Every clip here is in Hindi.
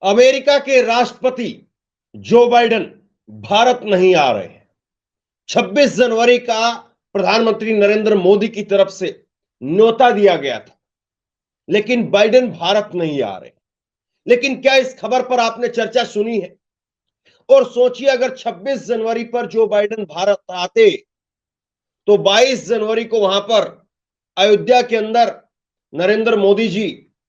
अमेरिका के राष्ट्रपति जो बाइडेन भारत नहीं आ रहे हैं। 26 जनवरी का प्रधानमंत्री नरेंद्र मोदी की तरफ से न्योता दिया गया था, लेकिन बाइडेन भारत नहीं आ रहे। लेकिन क्या इस खबर पर आपने चर्चा सुनी है? और सोचिए, अगर 26 जनवरी पर जो बाइडेन भारत आते तो 22 जनवरी को वहां पर अयोध्या के अंदर नरेंद्र मोदी जी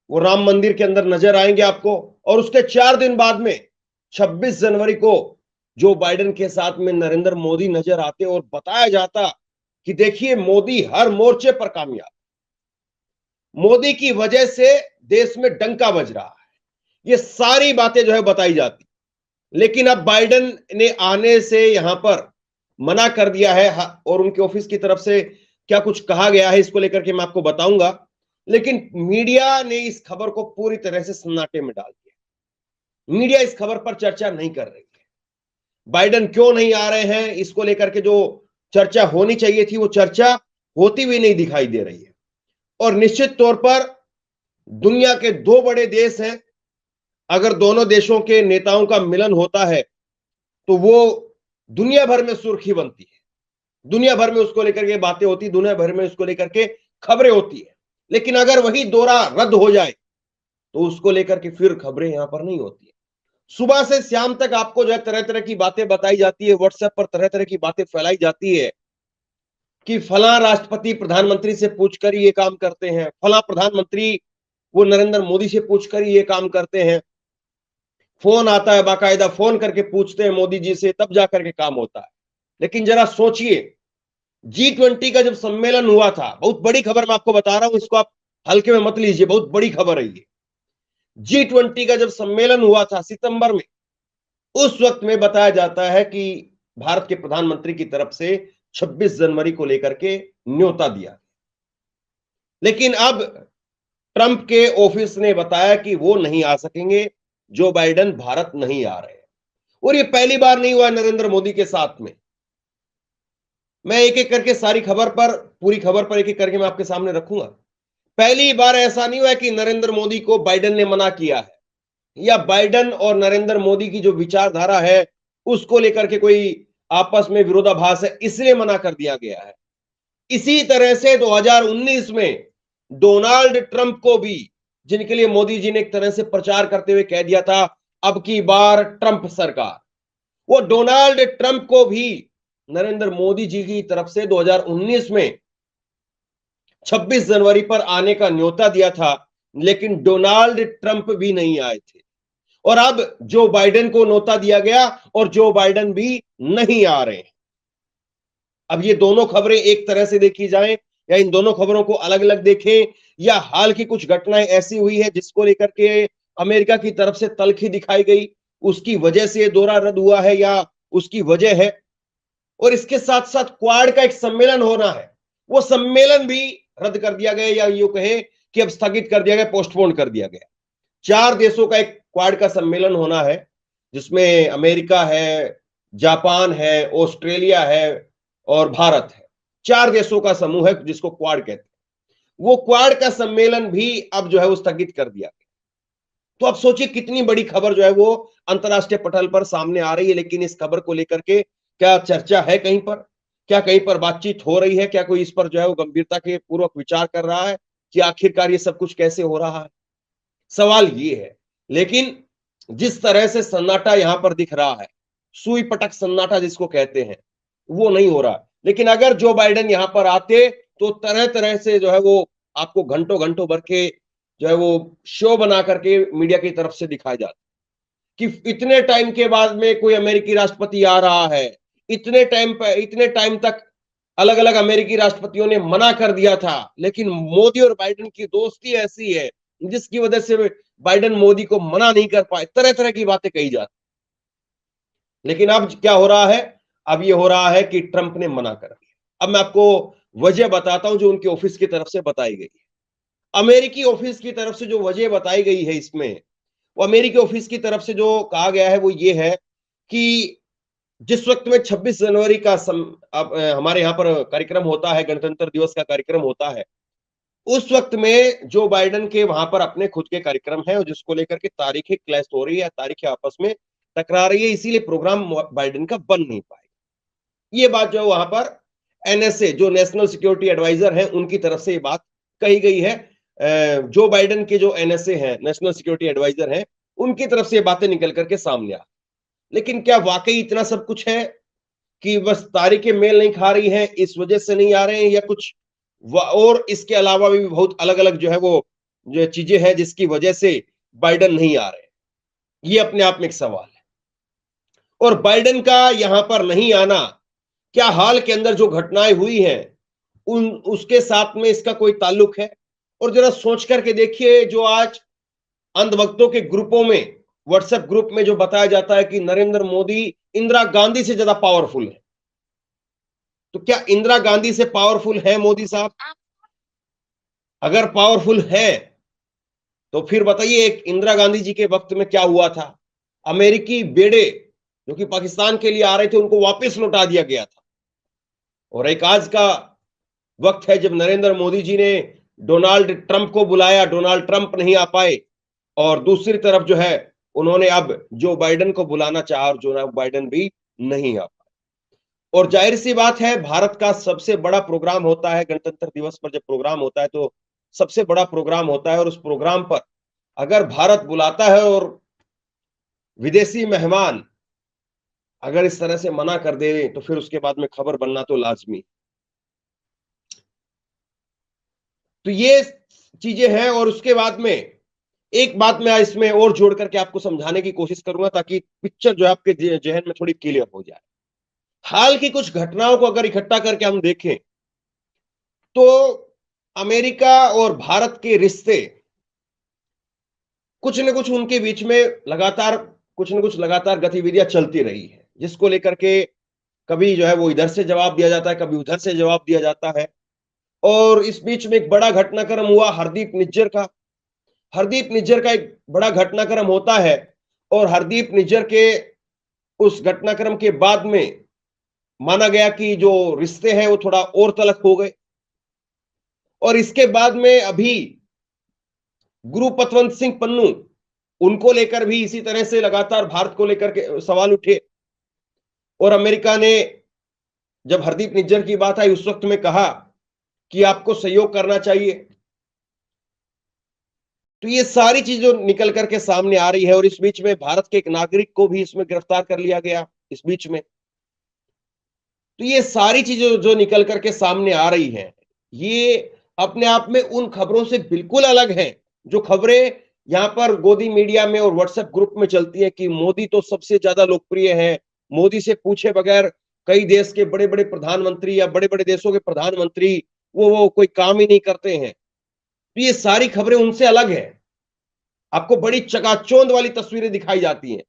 वो राम मंदिर के अंदर नजर आएंगे आपको। और उसके 4 दिन बाद में 26 जनवरी को जो बाइडेन के साथ में नरेंद्र मोदी नजर आते और बताया जाता कि देखिए मोदी हर मोर्चे पर कामयाब, मोदी की वजह से देश में डंका बज रहा है, ये सारी बातें जो है बताई जाती। लेकिन अब बाइडेन ने आने से यहां पर मना कर दिया है और उनके ऑफिस की तरफ से क्या कुछ कहा गया है इसको लेकर के मैं आपको बताऊंगा। लेकिन मीडिया ने इस खबर को पूरी तरह से सन्नाटे में डाल दिया। मीडिया इस खबर पर चर्चा नहीं कर रही है। बाइडेन क्यों नहीं आ रहे हैं इसको लेकर के जो चर्चा होनी चाहिए थी वो चर्चा होती हुई नहीं दिखाई दे रही है। और निश्चित तौर पर दुनिया के दो बड़े देश हैं, अगर दोनों देशों के नेताओं का मिलन होता है तो वो दुनिया भर में सुर्खी बनती है, दुनिया भर में उसको लेकर के बातें होती, दुनिया भर में उसको लेकर के खबरें होती है। लेकिन अगर वही दौरा रद्द हो जाए तो उसको लेकर के फिर खबरें यहां पर नहीं होती है। सुबह से शाम तक आपको जो है तरह तरह की बातें बताई जाती है, व्हाट्सएप पर तरह तरह की बातें फैलाई जाती है कि फला राष्ट्रपति प्रधानमंत्री से पूछकर ये काम करते हैं, फला प्रधानमंत्री वो नरेंद्र मोदी से पूछकर ये काम करते हैं। फोन आता है, बाकायदा फोन करके पूछते हैं मोदी जी से, तब जाकर के काम होता है। लेकिन जरा सोचिए, G20 का जब सम्मेलन हुआ था, बहुत बड़ी खबर मैं आपको बता रहा हूं, इसको आप हल्के में मत लीजिए, बहुत बड़ी खबर है ये। G20 का जब सम्मेलन हुआ था सितंबर में, उस वक्त में बताया जाता है कि भारत के प्रधानमंत्री की तरफ से 26 जनवरी को लेकर के न्योता दिया। लेकिन अब ट्रंप के ऑफिस ने बताया कि वो नहीं आ सकेंगे, जो बाइडेन भारत नहीं आ रहे। और ये पहली बार नहीं हुआ नरेंद्र मोदी के साथ में। मैं एक एक करके सारी खबर पर, पूरी खबर पर एक एक करके मैं आपके सामने रखूंगा। पहली बार ऐसा नहीं हुआ कि नरेंद्र मोदी को बाइडेन ने मना किया है, या बाइडेन और नरेंद्र मोदी की जो विचारधारा है उसको लेकर के कोई आपस में विरोधाभास है इसलिए मना कर दिया गया है। इसी तरह से 2019 में डोनाल्ड ट्रंप को भी, जिनके लिए मोदी जी ने एक तरह से प्रचार करते हुए कह दिया था अब की बार ट्रंप सरकार, वो डोनाल्ड ट्रंप को भी नरेंद्र मोदी जी की तरफ से 2019 में 26 जनवरी पर आने का न्योता दिया था, लेकिन डोनाल्ड ट्रंप भी नहीं आए थे। और अब जो बाइडेन को न्योता दिया गया और जो बाइडेन भी नहीं आ रहे हैं। अब ये दोनों खबरें एक तरह से देखी जाएं या इन दोनों खबरों को अलग अलग देखें, या हाल की कुछ घटनाएं ऐसी हुई है जिसको लेकर के अमेरिका की तरफ से तल्खी दिखाई गई, उसकी वजह से दौरा रद्द हुआ है या उसकी वजह है। और इसके साथ साथ क्वाड का एक सम्मेलन होना है, वो सम्मेलन भी रद्द कर दिया गया, या यूं कहे कि अब स्थगित कर दिया गया, पोस्टपोन कर दिया गया। 4 देशों का एक क्वाड का सम्मेलन होना है, जिसमें अमेरिका है, जापान है, ऑस्ट्रेलिया है और भारत है। 4 देशों का समूह है जिसको क्वाड कहते हैं। वो क्वाड का सम्मेलन भी अब जो है वो स्थगित कर दिया गया। तो अब सोचिए कितनी बड़ी खबर जो है वो अंतरराष्ट्रीय पटल पर सामने आ रही है। लेकिन इस खबर को लेकर के क्या चर्चा है कहीं पर, क्या कहीं पर बातचीत हो रही है, क्या कोई इस पर जो है वो गंभीरता के पूर्वक विचार कर रहा है कि आखिरकार ये सब कुछ कैसे हो रहा है? सवाल ये है। लेकिन जिस तरह से सन्नाटा यहां पर दिख रहा है, सुई पटक सन्नाटा जिसको कहते हैं, वो नहीं हो रहा। लेकिन अगर जो बाइडेन यहां पर आते तो तरह तरह से जो है वो आपको घंटों घंटों भर के जो है वो शो बना करके मीडिया की तरफ से दिखाया जाता कि इतने टाइम के बाद में कोई अमेरिकी राष्ट्रपति आ रहा है। इतने टाइम तक अलग अलग अमेरिकी राष्ट्रपतियों ने मना कर दिया था, लेकिन मोदी और बाइडेन की दोस्ती ऐसी है जिसकी वजह से बाइडेन मोदी को मना नहीं कर पाए। तरह तरह की बातें कही जाती। लेकिन अब क्या हो रहा है? अब ये हो रहा है कि ट्रंप ने मना कर दिया। अब मैं आपको वजह बताता हूं जो उनके ऑफिस की तरफ से बताई गई है। अमेरिकी ऑफिस की तरफ से जो वजह बताई गई है इसमें, वो अमेरिकी ऑफिस की तरफ से जो कहा गया है वो ये है कि जिस वक्त में 26 जनवरी का हमारे यहाँ पर कार्यक्रम होता है, गणतंत्र दिवस का कार्यक्रम होता है, उस वक्त में जो बाइडेन के वहां पर अपने खुद के कार्यक्रम है और जिसको लेकर के तारीखें क्लैश हो रही है, तारीखें आपस में टकरा रही है, इसीलिए प्रोग्राम बाइडेन का बन नहीं पाएगा। ये बात जो वहां पर एनएसए जो नेशनल सिक्योरिटी एडवाइजर है उनकी तरफ से ये बात कही गई है। जो बाइडेन के जो एनएसए हैं, नेशनल सिक्योरिटी एडवाइजर हैं, उनकी तरफ से ये बातें निकल करके सामने आ। लेकिन क्या वाकई इतना सब कुछ है कि बस तारीखें मेल नहीं खा रही हैं इस वजह से नहीं आ रहे हैं, या कुछ और इसके अलावा भी बहुत अलग अलग जो है वो जो चीजें हैं जिसकी वजह से बाइडेन नहीं आ रहे? ये अपने आप में एक सवाल है। और बाइडेन का यहां पर नहीं आना, क्या हाल के अंदर जो घटनाएं हुई हैं उन उसके साथ में इसका कोई ताल्लुक है? और जरा सोच करके देखिए, जो आज अंधभक्तों के ग्रुपों में, व्हाट्सएप ग्रुप में जो बताया जाता है कि नरेंद्र मोदी इंदिरा गांधी से ज्यादा पावरफुल है, तो क्या इंदिरा गांधी से पावरफुल है मोदी साहब? अगर पावरफुल है तो फिर बताइए, एक इंदिरा गांधी जी के वक्त में क्या हुआ था? अमेरिकी बेड़े जो कि पाकिस्तान के लिए आ रहे थे उनको वापस लौटा दिया गया था। और एक आज का वक्त है जब नरेंद्र मोदी जी ने डोनाल्ड ट्रंप को बुलाया, डोनाल्ड ट्रंप नहीं आ पाए, और दूसरी तरफ जो है उन्होंने अब जो बाइडेन को बुलाना चाहा और जो बाइडेन भी नहीं आ पाए। और जाहिर सी बात है, भारत का सबसे बड़ा प्रोग्राम होता है गणतंत्र दिवस पर, जब प्रोग्राम होता है तो सबसे बड़ा प्रोग्राम होता है, और उस प्रोग्राम पर अगर भारत बुलाता है और विदेशी मेहमान अगर इस तरह से मना कर दे तो फिर उसके बाद में खबर बनना तो लाजमी। तो ये चीजें हैं। और उसके बाद में एक बात मैं इसमें और जोड़ करके आपको समझाने की कोशिश करूंगा ताकि पिक्चर जो है आपके जहन में थोड़ी क्लियर हो जाए। हाल की कुछ घटनाओं को अगर इकट्ठा करके हम देखें तो अमेरिका और भारत के रिश्ते कुछ न कुछ उनके बीच में लगातार कुछ न कुछ लगातार गतिविधियां चलती रही है, जिसको लेकर के कभी जो है वो इधर से जवाब दिया जाता है, कभी उधर से जवाब दिया जाता है। और इस बीच में एक बड़ा घटनाक्रम हुआ हरदीप निज्जर का। हरदीप निज्जर का एक बड़ा घटनाक्रम होता है, और हरदीप निज्जर के उस घटनाक्रम के बाद में माना गया कि जो रिश्ते हैं वो थोड़ा और तलख हो गए। और इसके बाद में अभी गुरु पतवंत सिंह पन्नू, उनको लेकर भी इसी तरह से लगातार भारत को लेकर के सवाल उठे। और अमेरिका ने जब हरदीप निज्जर की बात आई उस वक्त में कहा कि आपको सहयोग करना चाहिए। तो ये सारी चीजें निकल करके सामने आ रही है, और इस बीच में भारत के एक नागरिक को भी इसमें गिरफ्तार कर लिया गया इस बीच में। तो ये सारी चीजें जो निकल करके सामने आ रही हैं, ये अपने आप में उन खबरों से बिल्कुल अलग हैं जो खबरें यहां पर गोदी मीडिया में और व्हाट्सएप ग्रुप में चलती है कि मोदी तो सबसे ज्यादा लोकप्रिय है, मोदी से पूछे बगैर कई देश के बड़े बड़े प्रधानमंत्री या बड़े बड़े देशों के प्रधानमंत्री वो कोई काम ही नहीं करते हैं। तो ये सारी खबरें उनसे अलग है। आपको बड़ी चकाचौंध वाली तस्वीरें दिखाई जाती हैं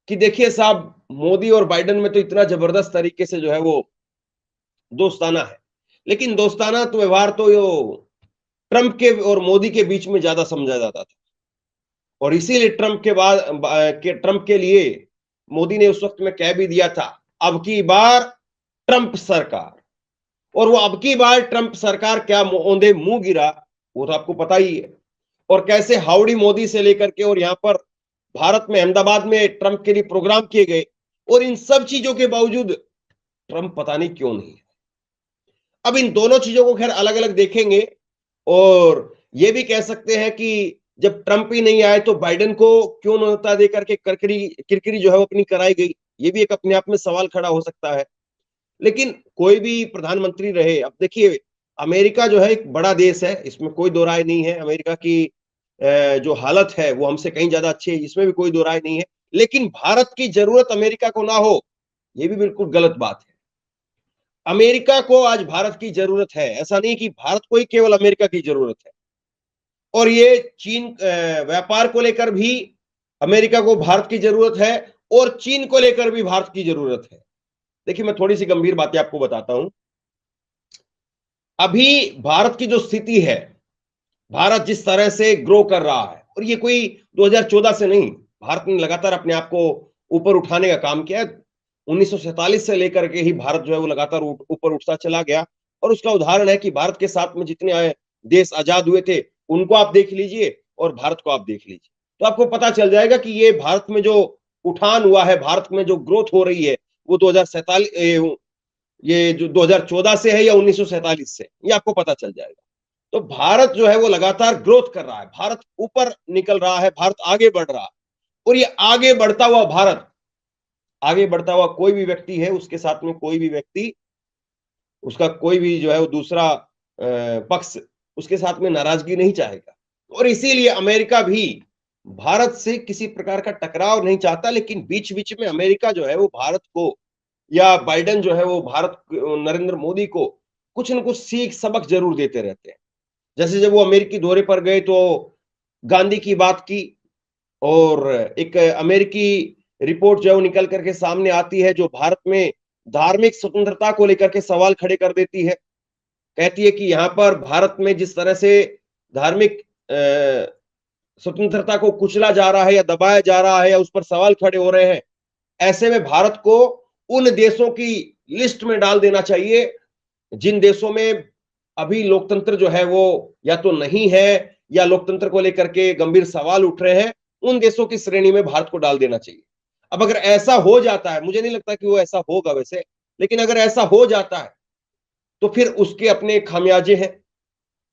कि देखिए साहब, मोदी और बाइडेन में तो इतना जबरदस्त तरीके से जो है वो दोस्ताना है, लेकिन दोस्ताना तो व्यवहार तो यो ट्रंप के और मोदी के बीच में ज्यादा समझा जाता था। और इसीलिए ट्रंप के लिए मोदी ने उस वक्त में कह भी दिया था, अब की बार ट्रंप सरकार। और वो अब की बार ट्रंप सरकार क्या औंधे मुंह गिरा, वो तो आपको पता ही है। और कैसे हाउडी मोदी से लेकर के और यहां पर भारत में अहमदाबाद में ट्रंप के लिए प्रोग्राम किए गए, और इन सब चीजों के बावजूद ट्रंप पता नहीं क्यों नहीं है। अब इन दोनों चीजों को खैर अलग अलग देखेंगे, और ये भी कह सकते हैं कि जब ट्रंप ही नहीं आए तो बाइडेन को क्यों न्योता देकर के किरकिरी जो है वो अपनी कराई गई, ये भी एक अपने आप में सवाल खड़ा हो सकता है। लेकिन कोई भी प्रधानमंत्री रहे, अब देखिए अमेरिका जो है एक बड़ा देश है, इसमें कोई दो राय नहीं है। अमेरिका की जो हालत है वो हमसे कहीं ज्यादा अच्छी है, इसमें भी कोई दो राय नहीं है। लेकिन भारत की जरूरत अमेरिका को ना हो, ये भी बिल्कुल गलत बात है। अमेरिका को आज भारत की जरूरत है, ऐसा नहीं कि भारत को ही केवल अमेरिका की जरूरत है। और ये चीन व्यापार को लेकर भी अमेरिका को भारत की जरूरत है, और चीन को लेकर भी भारत की जरूरत है। देखिए मैं थोड़ी सी गंभीर बातें आपको बताता हूं। अभी भारत की जो स्थिति है, भारत जिस तरह से ग्रो कर रहा है, और ये कोई 2014 से नहीं, भारत ने लगातार अपने आप को ऊपर उठाने का काम किया है। 1947 से लेकर के ही भारत जो है वो लगातार ऊपर उठता चला गया। और उसका उदाहरण है कि भारत के साथ में जितने देश आजाद हुए थे उनको आप देख लीजिए और भारत को आप देख लीजिए, तो आपको पता चल जाएगा कि ये भारत में जो उठान हुआ है, भारत में जो ग्रोथ हो रही है, वो 2047 ये जो 2014 से है या 1947 से, ये आपको पता चल जाएगा। तो भारत जो है वो लगातार ग्रोथ कर रहा है, भारत ऊपर निकल रहा है, भारत आगे बढ़ रहा है। और ये आगे बढ़ता हुआ भारत, आगे बढ़ता हुआ कोई भी व्यक्ति है, उसके साथ में कोई भी व्यक्ति, उसका कोई भी जो है वो दूसरा पक्ष उसके साथ में नाराजगी नहीं चाहेगा। और इसीलिए अमेरिका भी भारत से किसी प्रकार का टकराव नहीं चाहता, लेकिन बीच बीच में अमेरिका जो है वो भारत को, या बाइडेन जो है वो भारत, नरेंद्र मोदी को कुछ न कुछ सीख सबक जरूर देते रहते हैं। जैसे जब वो अमेरिकी दौरे पर गए तो गांधी की बात की, और एक अमेरिकी रिपोर्ट जो है वो निकल करके सामने आती है, जो भारत में धार्मिक स्वतंत्रता को लेकर के सवाल खड़े कर देती है। कहती है कि यहाँ पर भारत में जिस तरह से धार्मिक स्वतंत्रता को कुचला जा रहा है या दबाया जा रहा है या उस पर सवाल खड़े हो रहे हैं, ऐसे में भारत को उन देशों की लिस्ट में डाल देना चाहिए जिन देशों में अभी लोकतंत्र जो है वो या तो नहीं है, या लोकतंत्र को लेकर के गंभीर सवाल उठ रहे हैं, उन देशों की श्रेणी में भारत को डाल देना चाहिए। अब अगर ऐसा हो जाता है, मुझे नहीं लगता कि वो ऐसा होगा वैसे, लेकिन अगर ऐसा हो जाता है तो फिर उसके अपने खामियाजे हैं,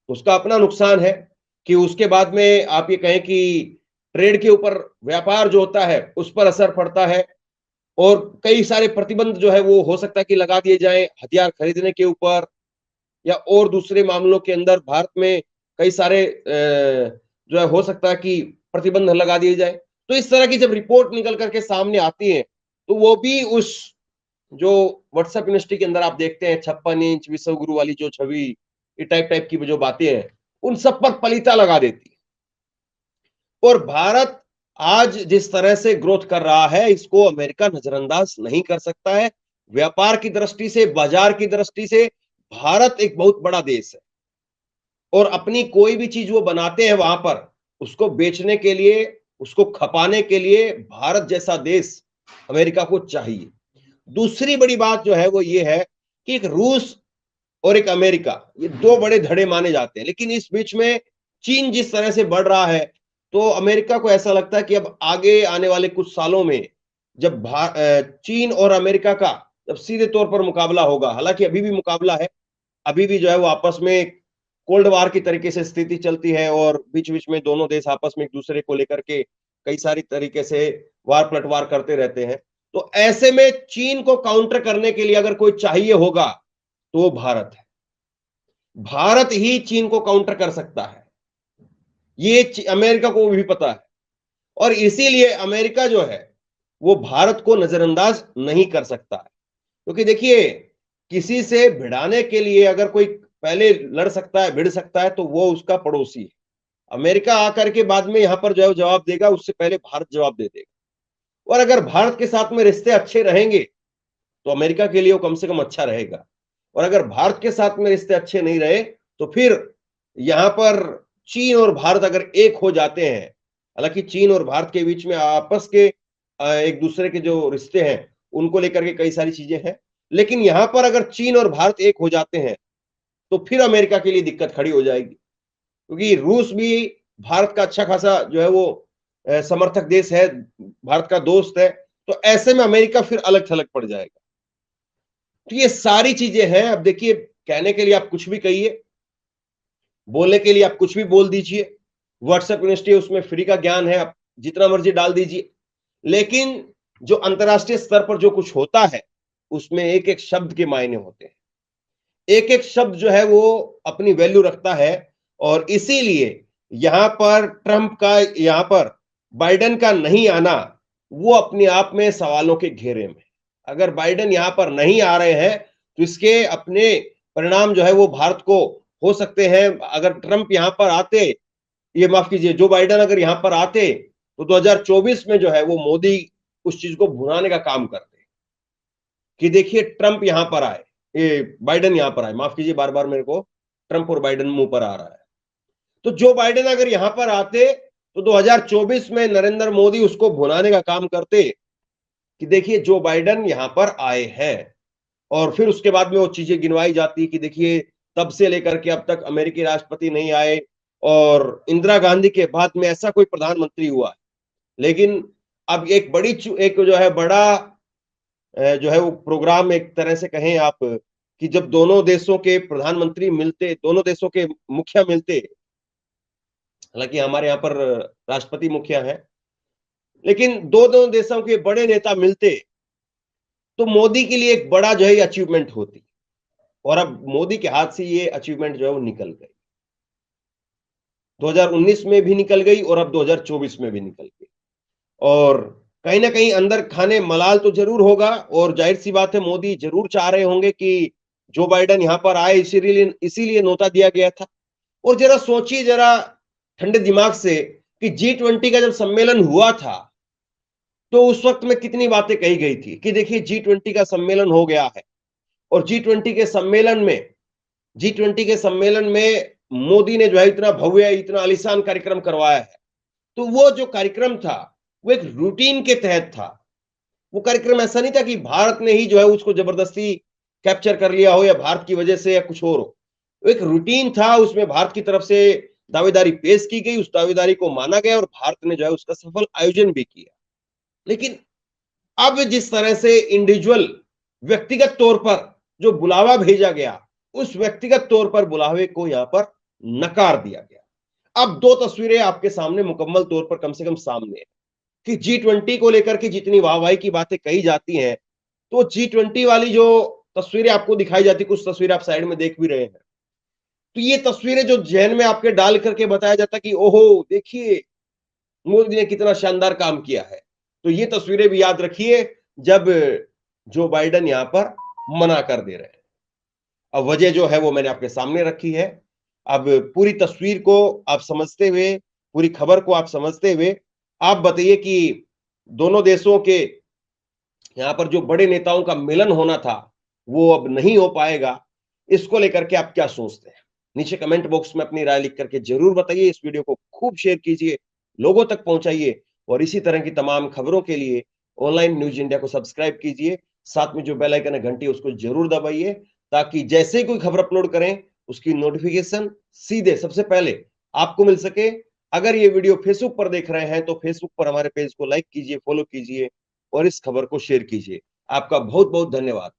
उसका अपना नुकसान है, कि उसके बाद में आप ये कहें कि ट्रेड के ऊपर, व्यापार जो होता है उस पर असर पड़ता है, और कई सारे प्रतिबंध जो है वो हो सकता है कि लगा दिए जाएं हथियार खरीदने के ऊपर, या और दूसरे मामलों के अंदर भारत में कई सारे जो है हो सकता है कि प्रतिबंध लगा दिए जाए। तो इस तरह की जब रिपोर्ट निकल करके सामने आती है, तो वो भी उस जो व्हाट्सएप यूनिवर्सिटी के अंदर आप देखते हैं 56 इंच विश्व गुरु वाली जो छवि, ये टाइप टाइप की जो बातें हैं, उन सब पर पलीता लगा देती है। और भारत आज जिस तरह से ग्रोथ कर रहा है, इसको अमेरिका नजरअंदाज नहीं कर सकता है। व्यापार की दृष्टि से, बाजार की दृष्टि से भारत एक बहुत बड़ा देश है, और अपनी कोई भी चीज वो बनाते हैं वहां पर, उसको बेचने के लिए, उसको खपाने के लिए भारत जैसा देश अमेरिका को चाहिए। दूसरी बड़ी बात जो है वो ये है कि एक रूस और एक अमेरिका, ये दो बड़े धड़े माने जाते हैं, लेकिन इस बीच में चीन जिस तरह से बढ़ रहा है, तो अमेरिका को ऐसा लगता है कि अब आगे आने वाले कुछ सालों में जब चीन और अमेरिका का जब सीधे तौर पर मुकाबला होगा, हालांकि अभी भी मुकाबला है, अभी भी जो है वो आपस में कोल्ड वार की तरीके से स्थिति चलती है, और बीच बीच में दोनों देश आपस में एक दूसरे को लेकर के कई सारी तरीके से वार पलटवार करते रहते हैं। तो ऐसे में चीन को काउंटर करने के लिए अगर कोई चाहिए होगा तो वो भारत है। भारत ही चीन को काउंटर कर सकता है, ये अमेरिका को भी पता है, और इसीलिए अमेरिका जो है वो भारत को नजरअंदाज नहीं कर सकता है। क्योंकि देखिए, किसी से भिड़ाने के लिए अगर कोई पहले लड़ सकता है, भिड़ सकता है, तो वो उसका पड़ोसी है। अमेरिका आकर के बाद में यहां पर जो है जवाब देगा, उससे पहले भारत जवाब दे देगा। और अगर भारत के साथ में रिश्ते अच्छे रहेंगे तो अमेरिका के लिए वो कम से कम अच्छा रहेगा, और अगर भारत के साथ में रिश्ते अच्छे नहीं रहे तो फिर यहां पर चीन और भारत अगर एक हो जाते हैं, हालांकि चीन और भारत के बीच में आपस के एक दूसरे के जो रिश्ते हैं उनको लेकर के कई सारी चीजें हैं, लेकिन यहां पर अगर चीन और भारत एक हो जाते हैं तो फिर अमेरिका के लिए दिक्कत खड़ी हो जाएगी, क्योंकि रूस भी भारत का अच्छा खासा जो है वो समर्थक देश है, भारत का दोस्त है। तो ऐसे में अमेरिका फिर अलग थलग पड़ जाएगा। तो ये सारी चीजें हैं। अब देखिए, कहने के लिए आप कुछ भी कहिए, बोलने के लिए आप कुछ भी बोल दीजिए, व्हाट्सएप यूनिवर्सिटी उसमें फ्री का ज्ञान है, आप जितना मर्जी डाल दीजिए, लेकिन जो अंतरराष्ट्रीय स्तर पर जो कुछ होता है उसमें एक एक शब्द के मायने होते हैं, एक एक शब्द जो है वो अपनी वैल्यू रखता है। और इसीलिए यहां पर ट्रंप का, यहां पर बाइडेन का नहीं आना, वो अपने आप में सवालों के घेरे में। अगर बाइडेन यहां पर नहीं आ रहे हैं तो इसके अपने परिणाम जो है वो भारत को हो सकते हैं। अगर ट्रंप यहां पर आते, ये माफ कीजिए, जो बाइडेन अगर यहां पर आते तो 2024 में जो है वो मोदी उस चीज को भुनाने का काम करते, कि देखिए ट्रंप यहां पर आए, ये बाइडेन यहां पर आए, माफ कीजिए बार बार मेरे को ट्रंप और बाइडेन मुंह पर आ रहा है। तो जो बाइडेन अगर यहां पर आते तो 2024 में नरेंद्र मोदी उसको भुनाने का काम करते, कि देखिए जो बाइडेन यहां पर आए हैं, और फिर उसके बाद में वो चीजें गिनवाई जाती कि देखिए तब से लेकर के अब तक अमेरिकी राष्ट्रपति नहीं आए और इंदिरा गांधी के बाद में ऐसा कोई प्रधानमंत्री हुआ है। लेकिन अब एक एक जो है बड़ा जो है वो प्रोग्राम एक तरह से कहें आप कि जब दोनों देशों के प्रधानमंत्री मिलते, दोनों देशों के मुखिया मिलते, हालांकि हमारे यहाँ पर राष्ट्रपति मुखिया है, लेकिन दोनों देशों के बड़े नेता मिलते तो मोदी के लिए एक बड़ा जो है अचीवमेंट होती। और अब मोदी के हाथ से ये अचीवमेंट जो है वो निकल गई, 2019 में भी निकल गई और अब 2024 में भी निकल गई। और कहीं ना कहीं अंदर खाने मलाल तो जरूर होगा और जाहिर सी बात है मोदी जरूर चाह रहे होंगे कि जो बाइडेन यहां पर आए, इसीलिए न्योता दिया गया था। और जरा सोचिए जरा ठंडे दिमाग से कि G20 का जब सम्मेलन हुआ था तो उस वक्त में कितनी बातें कही गई थी कि देखिए G20 का सम्मेलन हो गया है और G20 के सम्मेलन में मोदी ने जो है इतना भव्य, इतना आलीशान कार्यक्रम करवाया है। तो वो जो कार्यक्रम था वो एक रूटीन के तहत था। वो कार्यक्रम ऐसा नहीं था कि भारत ने ही जो है उसको जबरदस्ती कैप्चर कर लिया हो या भारत की वजह से या कुछ और हो। एक रूटीन था, उसमें भारत की तरफ से दावेदारी पेश की गई, उस दावेदारी को माना गया और भारत ने जो है उसका सफल आयोजन भी किया। लेकिन अब जिस तरह से इंडिविजुअल व्यक्तिगत तौर पर जो बुलावा भेजा गया, उस व्यक्तिगत तौर पर बुलावे को यहां पर नकार दिया गया। अब दो तस्वीरें आपके सामने मुकम्मल तौर पर कम से कम सामने है कि G20 को लेकर के जितनी वाहवाही की बातें कही जाती हैं, तो G20 वाली जो तस्वीरें आपको दिखाई जाती, कुछ तस्वीरें आप साइड में देख भी रहे हैं, तो ये तस्वीरें जो जहन में आपके डाल करके बताया जाता कि ओहो देखिए मोदी ने कितना शानदार काम किया है, तो ये तस्वीरें भी याद रखिए जब जो बाइडेन यहां पर मना कर दे रहे हैं। अब वजह जो है वो मैंने आपके सामने रखी है। अब पूरी तस्वीर को आप समझते हुए, पूरी खबर को आप समझते हुए आप बताइए कि दोनों देशों के यहां पर जो बड़े नेताओं का मिलन होना था वो अब नहीं हो पाएगा। इसको लेकर के आप क्या सोचते हैं? नीचे कमेंट बॉक्स में अपनी राय लिख करके जरूर बताइए। इस वीडियो को खूब शेयर कीजिए, लोगों तक पहुंचाइए और इसी तरह की तमाम खबरों के लिए ऑनलाइन न्यूज इंडिया को सब्सक्राइब कीजिए। साथ में जो बेल आइकन है घंटी उसको जरूर दबाइए ताकि जैसे ही कोई खबर अपलोड करें उसकी नोटिफिकेशन सीधे सबसे पहले आपको मिल सके। अगर ये वीडियो फेसबुक पर देख रहे हैं तो फेसबुक पर हमारे पेज को लाइक कीजिए, फॉलो कीजिए और इस खबर को शेयर कीजिए। आपका बहुत बहुत धन्यवाद।